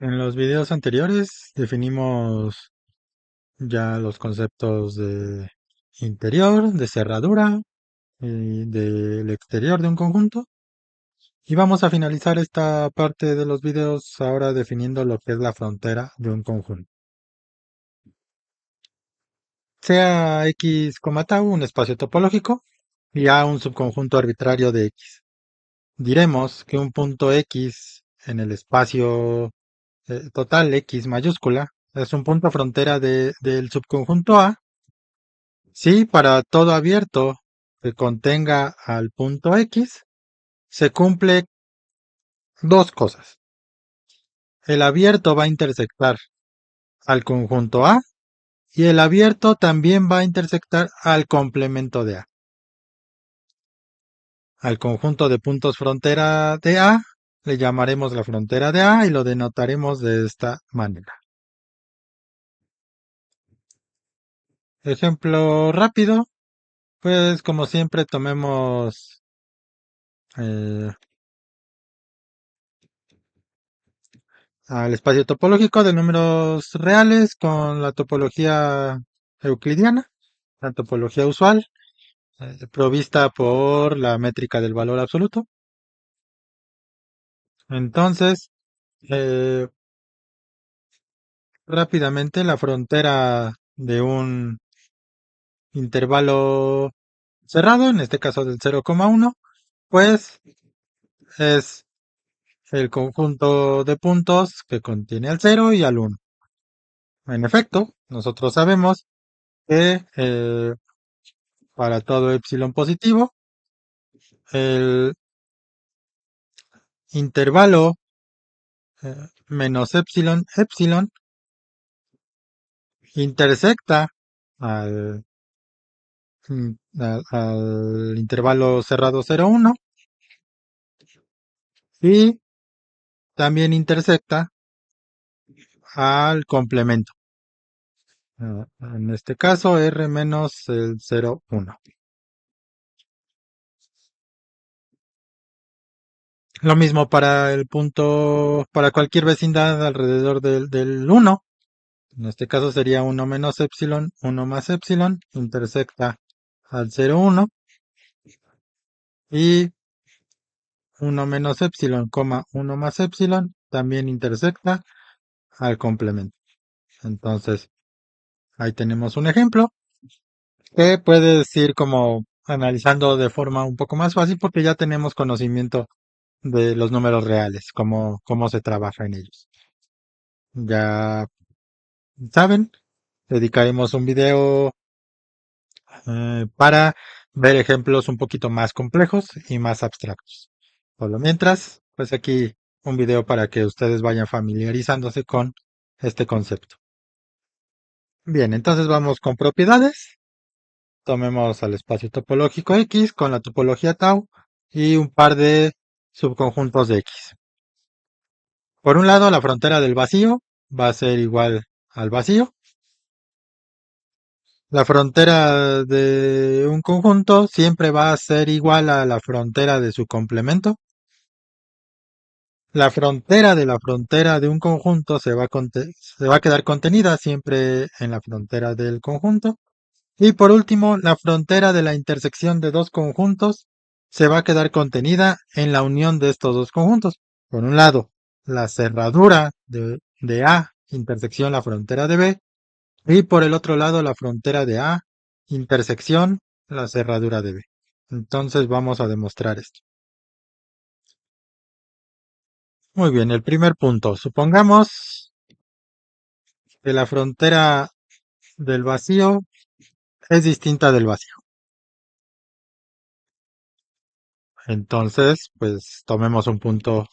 En los videos anteriores definimos ya los conceptos de interior, de cerradura y del exterior de un conjunto. Y vamos a finalizar esta parte de los videos ahora definiendo lo que es la frontera de un conjunto. Sea X, tau un espacio topológico y A un subconjunto arbitrario de X. Diremos que un punto X en el espacio total X mayúscula es un punto frontera del subconjunto A si para todo abierto que contenga al punto X se cumple dos cosas. El abierto va a intersectar al conjunto A y el abierto también va a intersectar al complemento de A. Al conjunto de puntos frontera de A le llamaremos la frontera de A y lo denotaremos de esta manera. Ejemplo rápido, pues como siempre tomemos eh, al espacio topológico de números reales con la topología euclidiana, la topología usual, provista por la métrica del valor absoluto. Entonces, eh, rápidamente la frontera de un intervalo cerrado, en este caso del 0,1, pues es el conjunto de puntos que contiene al 0 y al 1. En efecto, nosotros sabemos que para todo epsilon positivo, el intervalo menos epsilon epsilon intersecta al, al intervalo cerrado 0,1 y también intersecta al complemento. En este caso, R menos el 0,1. Lo mismo para el punto, para cualquier vecindad alrededor del 1. En este caso sería 1 menos epsilon, 1 más epsilon, intersecta al 0,1 y 1 menos epsilon, 1 más epsilon también intersecta al complemento. Entonces, ahí tenemos un ejemplo que puedes ir como analizando de forma un poco más fácil porque ya tenemos conocimiento de los números reales, cómo se trabaja en ellos. Ya saben, dedicaremos un video para ver ejemplos un poquito más complejos y más abstractos. Por lo mientras, pues aquí un video para que ustedes vayan familiarizándose con este concepto. Bien, entonces vamos con propiedades. Tomemos al espacio topológico X con la topología tau y un par de subconjuntos de X. Por un lado, la frontera del vacío va a ser igual al vacío. La frontera de un conjunto siempre va a ser igual a la frontera de su complemento. La frontera de un conjunto se va a quedar contenida siempre en la frontera del conjunto. Y por último, la frontera de la intersección de dos conjuntos se va a quedar contenida en la unión de estos dos conjuntos. Por un lado, la cerradura de A intersección la frontera de B y por el otro lado la frontera de A intersección la cerradura de B. Entonces vamos a demostrar esto. Muy bien, el primer punto. Supongamos que la frontera del vacío es distinta del vacío. Entonces, pues tomemos un punto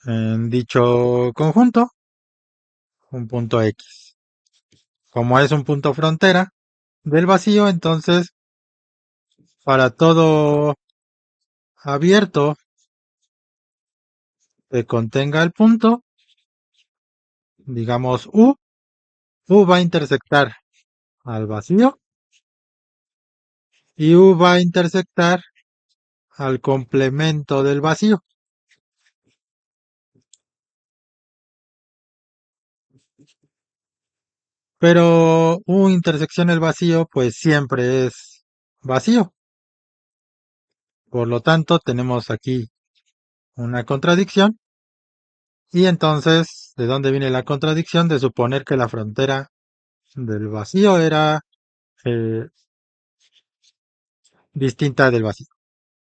en dicho conjunto, un punto X. Como es un punto frontera del vacío, entonces para todo abierto que contenga el punto, digamos U va a intersectar al vacío y U va a intersectar al complemento del vacío. Pero U intersección el vacío, pues siempre es vacío. Por lo tanto, tenemos aquí una contradicción. Y entonces, ¿de dónde viene la contradicción? De suponer que la frontera del vacío era eh, distinta del vacío.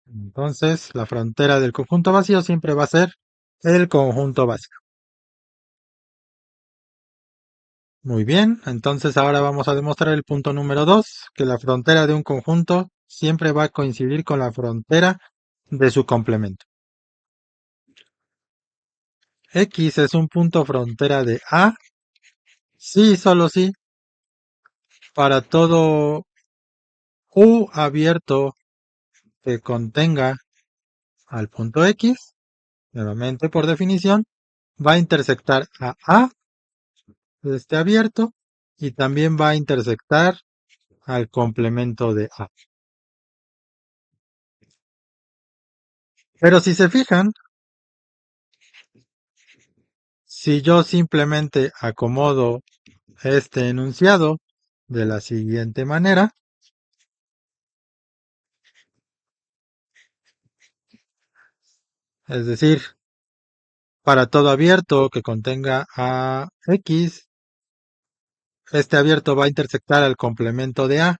Entonces, la frontera del conjunto vacío siempre va a ser el conjunto básico. Muy bien, entonces ahora vamos a demostrar el punto número 2, que la frontera de un conjunto siempre va a coincidir con la frontera de su complemento. X es un punto frontera de A, sí, solo sí, para todo U abierto que contenga al punto X, nuevamente por definición, va a intersectar a de este abierto y también va a intersectar al complemento de A. Pero si se fijan, si yo simplemente acomodo este enunciado de la siguiente manera, es decir, para todo abierto que contenga a X, este abierto va a intersectar al complemento de A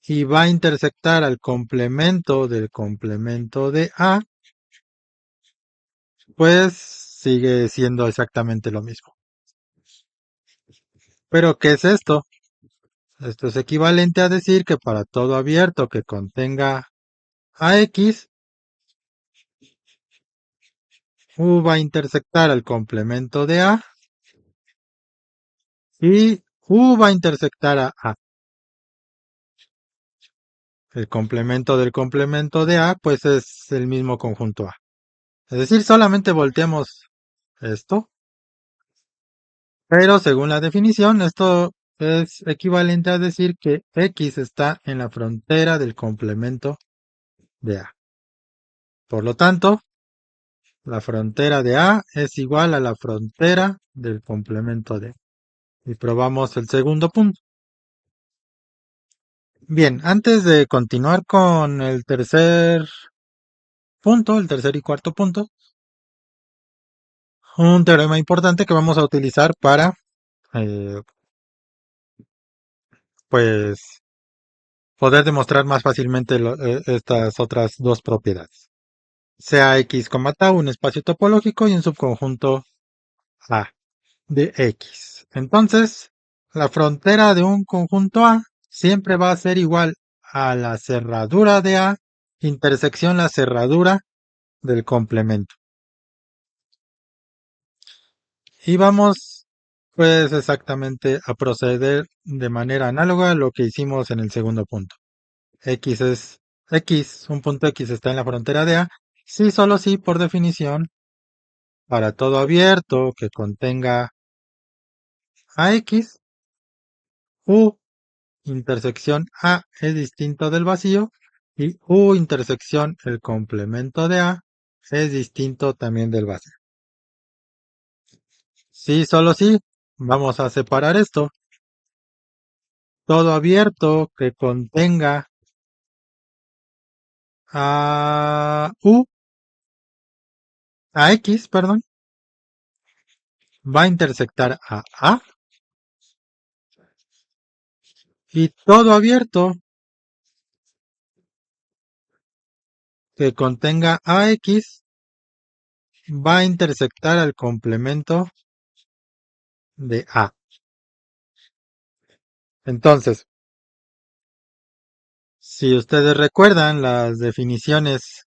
y va a intersectar al complemento del complemento de A, pues sigue siendo exactamente lo mismo. Pero, ¿qué es esto? Esto es equivalente a decir que para todo abierto que contenga a X, U va a intersectar al complemento de A y U va a intersectar a A. El complemento del complemento de A, pues es el mismo conjunto A. Es decir, solamente volteamos esto, pero según la definición, esto es equivalente a decir que X está en la frontera del complemento de A. Por lo tanto, la frontera de A es igual a la frontera del complemento de A. Y probamos el segundo punto. Bien, antes de continuar con el tercer punto, el tercer y cuarto punto, un teorema importante que vamos a utilizar para, eh, pues, poder demostrar más fácilmente estas otras dos propiedades. Sea X, tau un espacio topológico y un subconjunto A de X. Entonces, la frontera de un conjunto A siempre va a ser igual a la cerradura de A intersección la cerradura del complemento. Y vamos pues exactamente a proceder de manera análoga a lo que hicimos en el segundo punto. X es X, un punto X está en la frontera de A, sí, solo sí, por definición, para todo abierto que contenga a X, U intersección A es distinto del vacío y U intersección el complemento de A es distinto también del vacío. Sí, solo sí, vamos a separar esto. Todo abierto que contenga a U, a X, perdón, va a intersectar a A y todo abierto que contenga a X va a intersectar al complemento de A. Entonces, si ustedes recuerdan las definiciones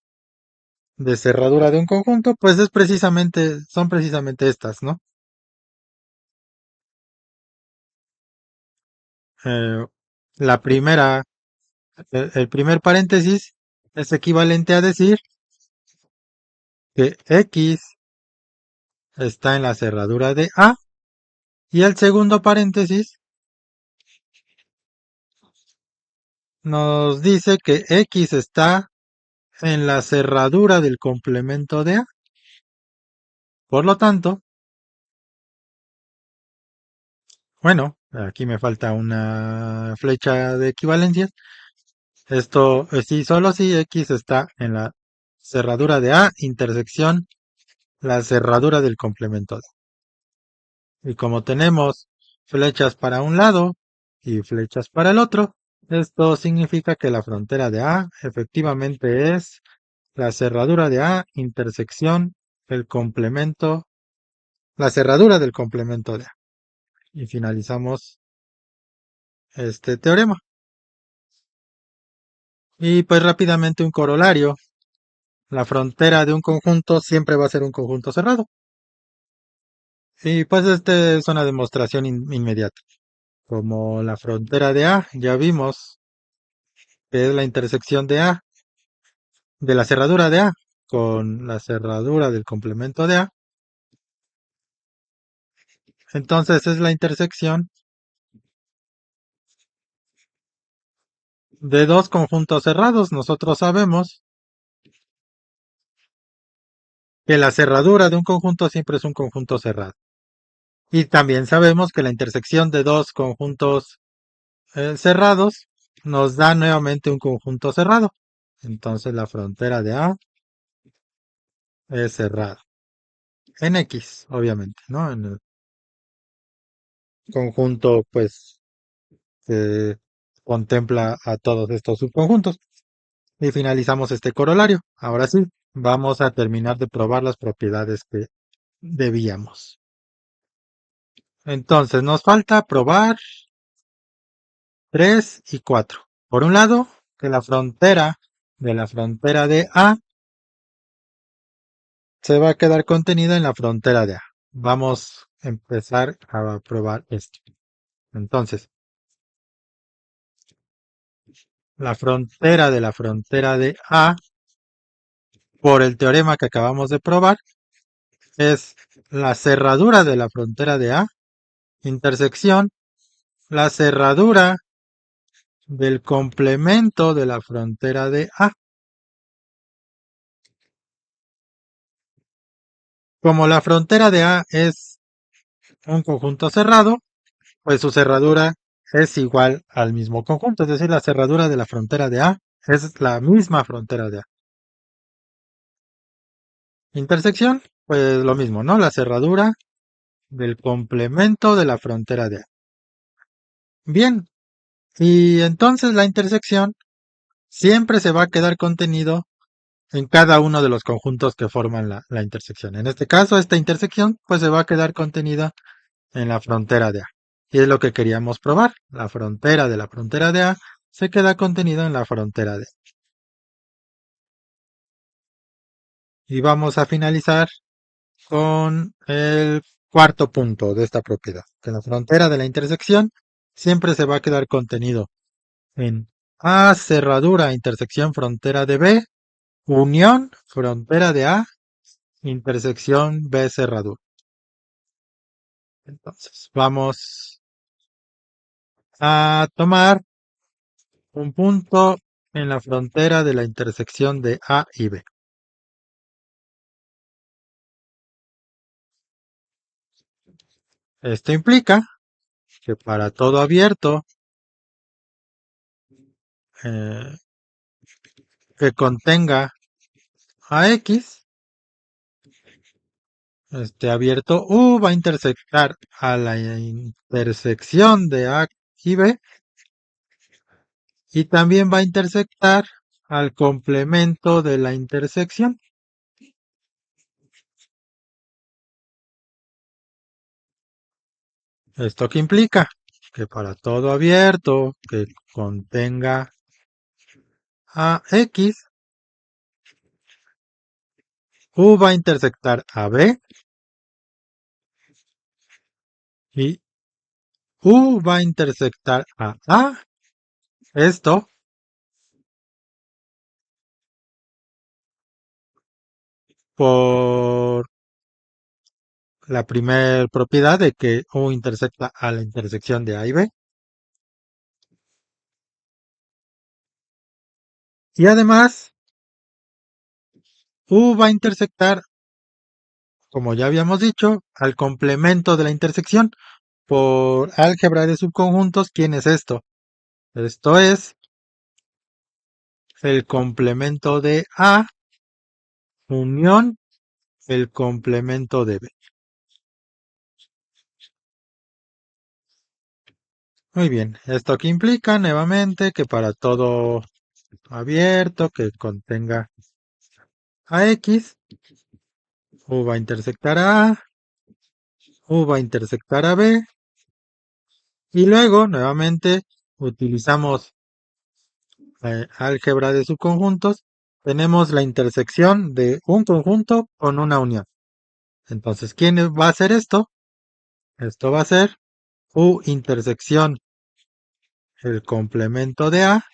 de cerradura de un conjunto, pues son precisamente estas, ¿no? Eh, la primera, el primer paréntesis es equivalente a decir que X está en la cerradura de A y el segundo paréntesis nos dice que X está en la cerradura del complemento de A. Por lo tanto, Bueno, aquí me falta una flecha de equivalencias. Esto, sí, solo si X está en la cerradura de A, intersección, la cerradura del complemento D. Y como tenemos flechas para un lado y flechas para el otro, esto significa que la frontera de A efectivamente es la cerradura de A, intersección, el complemento, la cerradura del complemento de A. Y finalizamos este teorema. Y pues rápidamente un corolario. La frontera de un conjunto siempre va a ser un conjunto cerrado. Y pues este es una demostración inmediata. Como la frontera de A, ya vimos que es la intersección de A, de la cerradura de A con la cerradura del complemento de A. Entonces es la intersección de dos conjuntos cerrados. Nosotros sabemos que la cerradura de un conjunto siempre es un conjunto cerrado. Y también sabemos que la intersección de dos conjuntos cerrados nos da nuevamente un conjunto cerrado. Entonces la frontera de A es cerrada. En X, obviamente, ¿no? En el conjunto, pues, que contempla a todos estos subconjuntos. Y finalizamos este corolario. Ahora sí, vamos a terminar de probar las propiedades que debíamos. Entonces, nos falta probar 3 y 4. Por un lado, que la frontera de la frontera de A se va a quedar contenida en la frontera de A. Vamos a empezar a probar esto. Entonces, la frontera de la frontera de A, por el teorema que acabamos de probar, es la cerradura de la frontera de A, intersección, la cerradura del complemento de la frontera de A. Como la frontera de A es un conjunto cerrado, pues su cerradura es igual al mismo conjunto, es decir, la cerradura de la frontera de A es la misma frontera de A. Intersección, pues lo mismo, ¿no? La cerradura del complemento de la frontera de A. Bien, y entonces la intersección siempre se va a quedar contenido en cada uno de los conjuntos que forman la intersección. En este caso, esta intersección pues se va a quedar contenida en la frontera de A. Y es lo que queríamos probar. La frontera de la frontera de A se queda contenido en la frontera de A. Y vamos a finalizar con el cuarto punto de esta propiedad, que la frontera de la intersección siempre se va a quedar contenido en A cerradura intersección frontera de B, unión frontera de A, intersección B cerradura. Entonces, vamos a tomar un punto en la frontera de la intersección de A y B. Esto implica que para todo abierto eh, que contenga a X, este abierto U va a intersectar a la intersección de A y B y también va a intersectar al complemento de la intersección. ¿Esto qué implica? Que para todo abierto que contenga a X, U va a intersectar a B y U va a intersectar a A. Esto por la primera propiedad de que U intersecta a la intersección de A y B. Y además, U va a intersectar, como ya habíamos dicho, al complemento de la intersección. por álgebra de subconjuntos, ¿quién es esto? Esto es el complemento de A unión el complemento de B. Muy bien, esto que implica nuevamente que para todo abierto que contenga a X, U va a intersectar a A, U va a intersectar a B, y luego nuevamente utilizamos álgebra de subconjuntos, tenemos la intersección de un conjunto con una unión. Entonces, ¿quién va a hacer esto? Esto va a ser U intersección el complemento de A,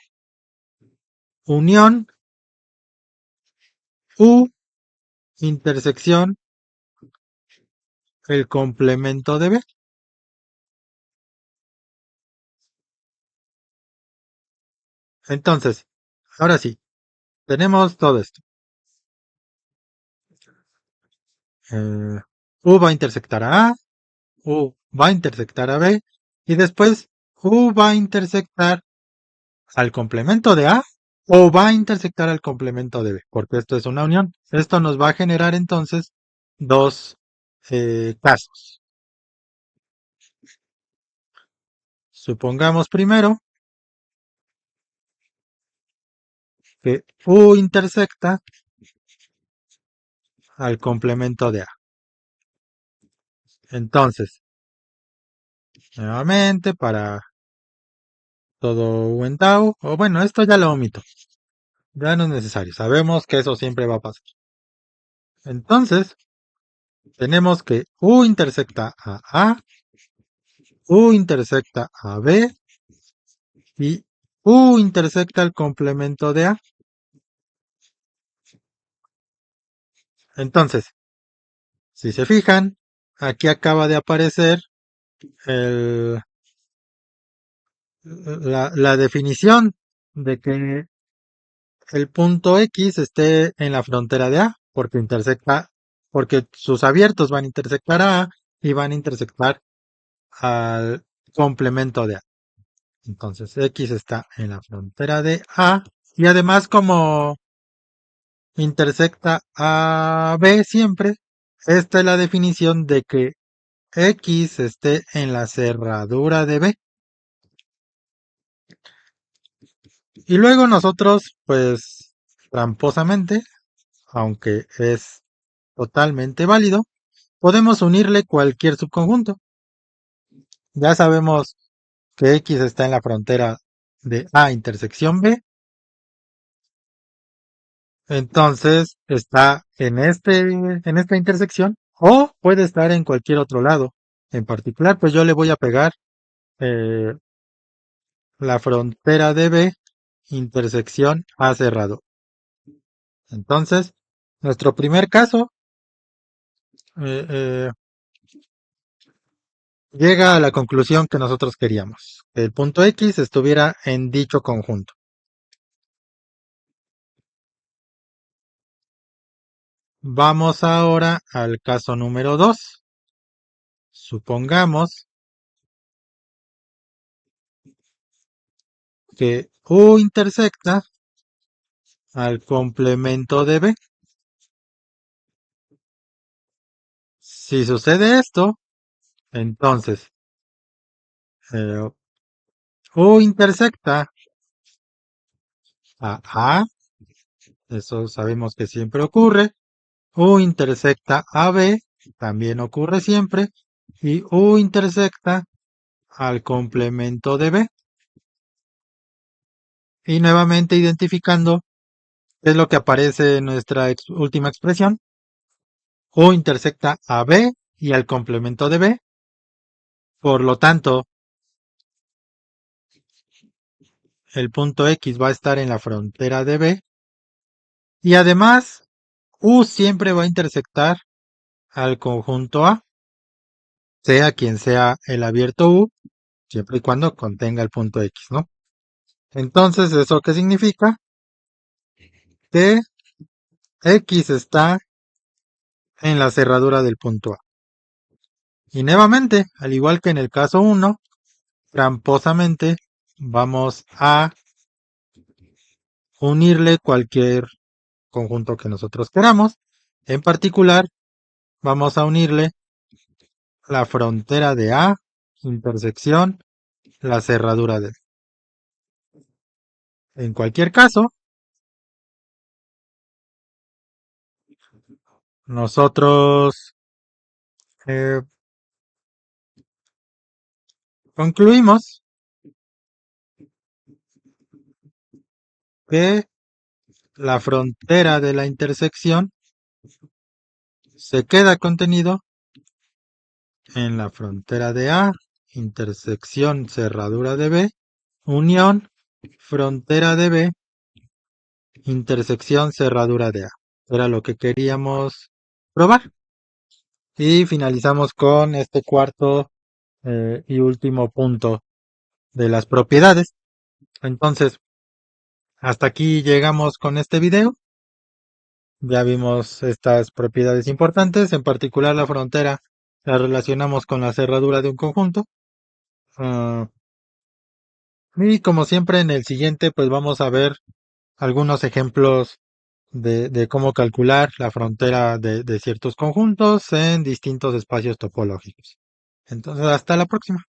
unión U intersección el complemento de B. Entonces, ahora sí, tenemos todo esto. Eh, U va a intersectar a A, U va a intersectar a B, y después U va a intersectar al complemento de A o va a intersectar al complemento de B, porque esto es una unión. Esto nos va a generar entonces dos casos. Supongamos primero que U intersecta al complemento de A. Entonces, nuevamente, para todo U en tau, o bueno, esto ya lo omito, ya no es necesario, sabemos que eso siempre va a pasar. Entonces, tenemos que U intersecta a A, U intersecta a B y U intersecta el complemento de A. Entonces, si se fijan, aquí acaba de aparecer el- la definición de que el punto X esté en la frontera de A, porque intersecta, porque sus abiertos van a intersectar a A y van a intersectar al complemento de A. Entonces X está en la frontera de A y además como intersecta a B siempre, esta es la definición de que X esté en la cerradura de B. Y luego nosotros, pues, tramposamente, aunque es totalmente válido, podemos unirle cualquier subconjunto. Ya sabemos que X está en la frontera de A intersección B, entonces está en esta intersección o puede estar en cualquier otro lado. En particular, pues yo le voy a pegar eh, la frontera de B intersección A cerrado. Entonces, nuestro primer caso eh, eh, llega a la conclusión que nosotros queríamos, que el punto X estuviera en dicho conjunto. Vamos ahora al caso número 2. Supongamos que U intersecta al complemento de B. Si sucede esto, entonces eh, U intersecta a A, eso sabemos que siempre ocurre. U intersecta a B, también ocurre siempre. Y U intersecta al complemento de B. Y nuevamente identificando qué es lo que aparece en nuestra última expresión. U intersecta a B y al complemento de B. Por lo tanto, el punto X va a estar en la frontera de B. Y además, U siempre va a intersectar al conjunto A, sea quien sea el abierto U, siempre y cuando contenga el punto X, ¿no? Entonces, ¿eso qué significa? Que X está en la cerradura del punto A. Y nuevamente, al igual que en el caso 1, tramposamente vamos a unirle cualquier conjunto que nosotros queramos. En particular, vamos a unirle la frontera de A, intersección, la cerradura de B. En cualquier caso, nosotros eh, concluimos que la frontera de la intersección se queda contenido en la frontera de A, intersección cerradura de B, unión, frontera de B, intersección cerradura de A. Era lo que queríamos probar. Y finalizamos con este cuarto y último punto de las propiedades. Entonces, hasta aquí llegamos con este video. Ya vimos estas propiedades importantes, en particular la frontera la relacionamos con la cerradura de un conjunto. Ah, y como siempre en el siguiente pues vamos a ver algunos ejemplos de cómo calcular la frontera de ciertos conjuntos en distintos espacios topológicos. Entonces hasta la próxima.